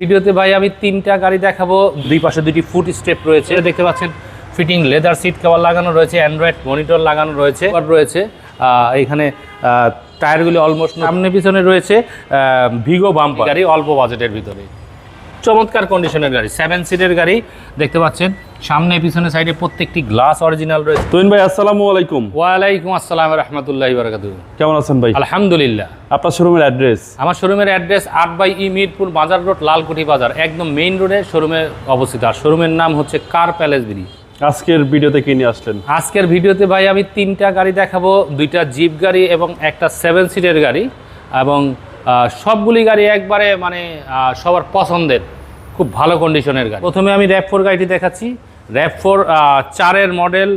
ভিডিওতে ভাই আমি তিনটা গাড়ি দেখাবো। দুই পাশে দুটি ফুট স্টেপ রয়েছে, দেখতে পাচ্ছেন। ফিটিং লেদার সিট কভার লাগানো রয়েছে, অ্যান্ড্রয়েড মনিটর লাগানো রয়েছে এখানে টায়ারগুলি অলমোস্ট সামনে পিছনে রয়েছে। ভিগো বাম্পার গাড়ি, অল্প বাজেটের ভিতরে চমৎকার কন্ডিশনের গাড়ি, 7 সিটের গাড়ি দেখতে পাচ্ছেন। সামনে পিছনে সাইডে প্রত্যেকটি গ্লাস অরিজিনাল রয়েছে। তুহিন ভাই আসসালামু আলাইকুম। ওয়ালাইকুম আসসালাম রাহমাতুল্লাহি ওয়া বারাকাতুহু। কেমন আছেন ভাই? আলহামদুলিল্লাহ। আপনার শোরুমের অ্যাড্রেস? আমার শোরুমের অ্যাড্রেস 8/E মিরপুর বাজার রোড, লালকুঠি বাজার, একদম মেইন রোডে শোরুমে অবস্থিত। আর শোরুমের নাম হচ্ছে কার প্যালেস বিডি। আজকের ভিডিওতে কি নিয়ে আসলেন? আজকের ভিডিওতে ভাই আমি তিনটা গাড়ি দেখাবো, দুইটা জিপ গাড়ি এবং একটা 7 সিটের গাড়ি, এবং সবগুলি গাড়ি একবারে মানে সবার পছন্দের খুব ভালো কন্ডিশনের গাড়ি। প্রথমে আমি RAV4 গাড়িটি দেখাচ্ছি। RAV4 4-এর মডেল,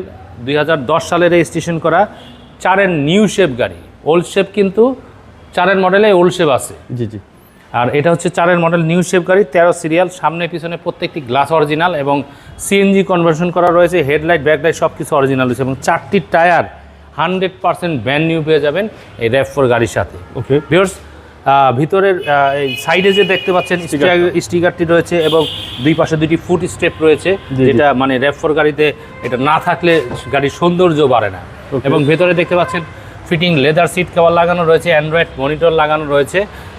2010 সালে রেজিস্ট্রেশন করা, 4-এর নিউ শেপ গাড়ি। ওল্ড শেপ কিন্তু 4-এর মডেলে ওল্ড শেপ আছে। জি জি। আর এটা হচ্ছে 4-এর মডেল নিউ শেপ গাড়ি, 13 সিরিয়াল। সামনে পিছনে প্রত্যেকটি গ্লাস অরিজিনাল এবং CNG কনভার্সন করা রয়েছে। হেডলাইট ব্যাকলাইট সব কিছু অরিজিনাল রয়েছে এবং 4টি টায়ার 100% ব্র্যান্ড নিউ পেয়ে যাবেন এই RAV4 গাড়ির সাথে। ওকে ভিউয়ার্স, ভিতরের এই সাইডে যে দেখতে পাচ্ছেন স্টিকারটি রয়েছে এবং দুই পাশে দুটি ফুট স্টেপ রয়েছে, যেটা মানে RAV4 গাড়িতে এটা না থাকলে গাড়ির সৌন্দর্য বাড়ে না। এবং ভেতরে দেখতে পাচ্ছেন ফিটিং লেদার সিট কভার লাগানো রয়েছে, অ্যান্ড্রয়েড মনিটর লাগানো রয়েছে,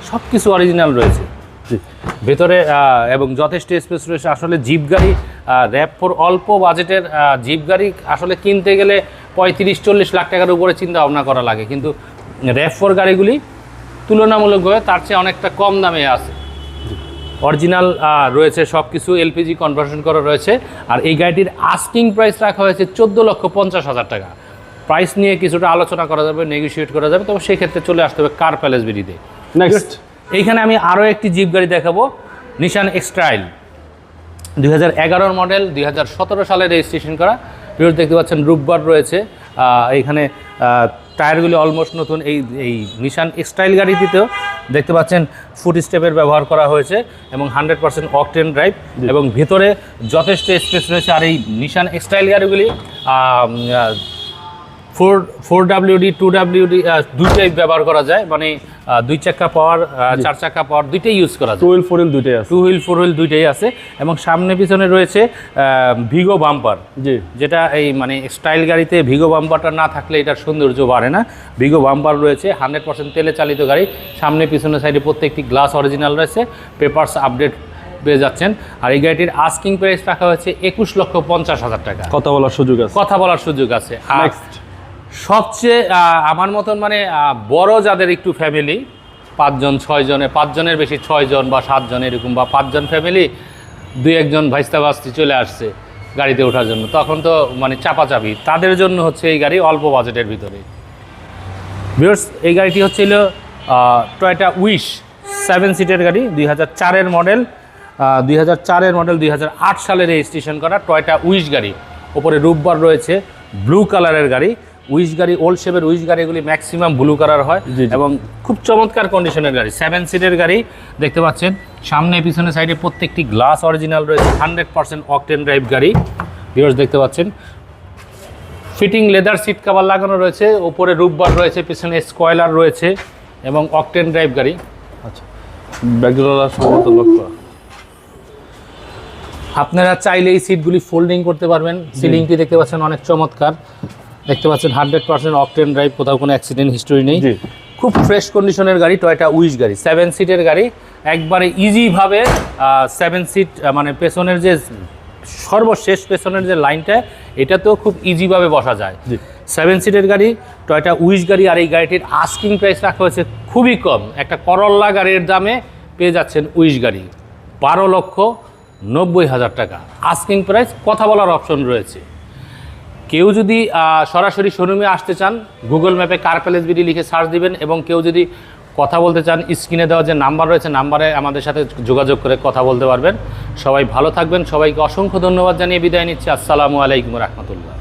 সব কিছু অরিজিনাল রয়েছে ভেতরে এবং যথেষ্ট স্পেস রয়েছে। আসলে জিপ গাড়ি, RAV4 অল্প বাজেটের জিপ গাড়ি আসলে কিনতে গেলে 35-40 লাখ টাকার উপরে চিন্তা ভাবনা করা লাগে, কিন্তু RAV4 গাড়িগুলি তুলনামূলকভাবে তার চেয়ে অনেকটা কম দামে আছে। অরিজিনাল রয়েছে সব কিছু, LPG কনভার্সন করা রয়েছে। আর এই গাড়িটির আস্কিং প্রাইস রাখা হয়েছে 14,50,000 টাকা। প্রাইস নিয়ে কিছুটা আলোচনা করা যাবে, নেগোশিয়েট করা যাবে, তবে সেক্ষেত্রে চলে আসতে হবে কার প্যালেস বিডিতে। নেক্সট এইখানে আমি আরও একটি জিপ গাড়ি দেখাবো, নিশান এক্সট্রাইল, 2011 মডেল, 2017 সালে রেজিস্ট্রেশন করা। ভিউয়ার্স দেখতে পাচ্ছেন রূপবার রয়েছে এইখানে, টায়ারগুলি অলমোস্ট নতুন। এই নিশান এক্সটাইল গাড়িটিতেও দেখতে পাচ্ছেন ফুট স্টেপের ব্যবহার করা হয়েছে এবং 100% অকটেন ড্রাইভ এবং ভেতরে যথেষ্ট স্পেস রয়েছে। আর এই নিশান এক্সটাইল গাড়িগুলি 4WD 2WD দুইটাই ব্যবহার করা যায়, মানে 2 চাকা পাওয়ার 4 চাকা পাওয়ার দুইটাই ইউজ করা যায়। 2 হুইল 4 হুইল দুইটাই আছে। 2 হুইল 4 হুইল দুইটাই আছে এবং সামনে পিছনে রয়েছে ভিগো বাম্পার। জি, যেটা এই মানে স্টাইল গাড়িতে ভিগো বাম্পারটা না থাকলে এটার সৌন্দর্য বাড়ে না। ভিগো বাম্পার রয়েছে, 100% তেলে চালিত গাড়ি। সামনে পিছনে সাইডে প্রত্যেকটি গ্লাস অরিজিনাল রয়েছে, পেপারস আপডেট পেয়ে যাচ্ছেন। আর এই গাড়িটির আস্কিং প্রাইস রাখা হয়েছে 21,50,000 টাকা। কথা বলার সুযোগ আছে। কথা বলার সুযোগ আছে। আর সবচেয়ে আমার মতন মানে বড় যাদের একটু ফ্যামিলি, 5 জন 6 জনে, 5 জনের বেশি 6 জন বা 7 জন এরকম, বা 5 জন ফ্যামিলি, 2-1 জন ভাইস্তা ভাস্তি চলে আসছে গাড়িতে ওঠার জন্য, তখন তো মানে চাপাচাপি, তাদের জন্য হচ্ছে এই গাড়ি অল্প বাজেটের ভিতরে। ভিউয়ার্স, এই গাড়িটি হচ্ছিল টয়োটা উইশ 7 সিটের গাড়ি, 2004-এর মডেল, 2008 সালে রেজিস্ট্রেশন করা টয়োটা উইশ গাড়ি। ওপরে রূপবার রয়েছে, ব্লু কালারের গাড়ি। উইশ গাড়ি, ওল্ড শেপের উইশ গাড়িগুলি ম্যাক্সিমাম ব্লু কালার হয় এবং খুব চমৎকার কন্ডিশনের গাড়ি। 7 সিটের গাড়ি দেখতে পাচ্ছেন। সামনে পিছনে সাইডে প্রত্যেকটি গ্লাস অরিজিনাল রয়েছে, 100% অকটেন ড্রাইভ গাড়ি। ভিউয়ার্স দেখতে পাচ্ছেন ফিটিং লেদার সিট কভার লাগানো রয়েছে, ওপরে রূপবার রয়েছে, পিছনে স্পয়লার রয়েছে এবং অকটেন ড্রাইভ গাড়ি। আচ্ছা, ব্যাকডোর সম্ভবত লক করা। আপনারা চাইলে এই সিটগুলি ফোল্ডিং করতে পারবেন। সিলিংটি দেখতে পাচ্ছেন অনেক চমৎকার, দেখতে পাচ্ছেন 100% অকটেন ড্রাইভ, কোথাও কোনো অ্যাক্সিডেন্ট হিস্টোরি নেই। খুব ফ্রেশ কন্ডিশনের গাড়ি, টয়োটা উইশ গাড়ি, 7 সিটের গাড়ি। একবারে ইজিভাবে 7 সিট মানে পেছনের যে সর্বশেষ পেছনের যে লাইনটা, এটাতেও খুব ইজিভাবে বসা যায়। 7 সিটের গাড়ি, টয়োটা উইশ গাড়ি। আর এই গাড়িটির আস্কিং প্রাইস রাখা হয়েছে খুবই কম। একটা করল্লা গাড়ির দামে পেয়ে যাচ্ছেন উইশ গাড়ি, 12,90,000 টাকা আস্কিং প্রাইস। কথা বলার অপশন রয়েছে। কেউ যদি সরাসরি শোরুমে আসতে চান, গুগল ম্যাপে কার প্যালেস বিডি লিখে সার্চ দিবেন, এবং কেউ যদি কথা বলতে চান, স্ক্রিনে দেওয়া যে নাম্বার রয়েছে, নাম্বারে আমাদের সাথে যোগাযোগ করে কথা বলতে পারবেন। সবাই ভালো থাকবেন। সবাইকে অসংখ্য ধন্যবাদ জানিয়ে বিদায় নিচ্ছি। আসসালামু আলাইকুম রহমতুল্লাহ।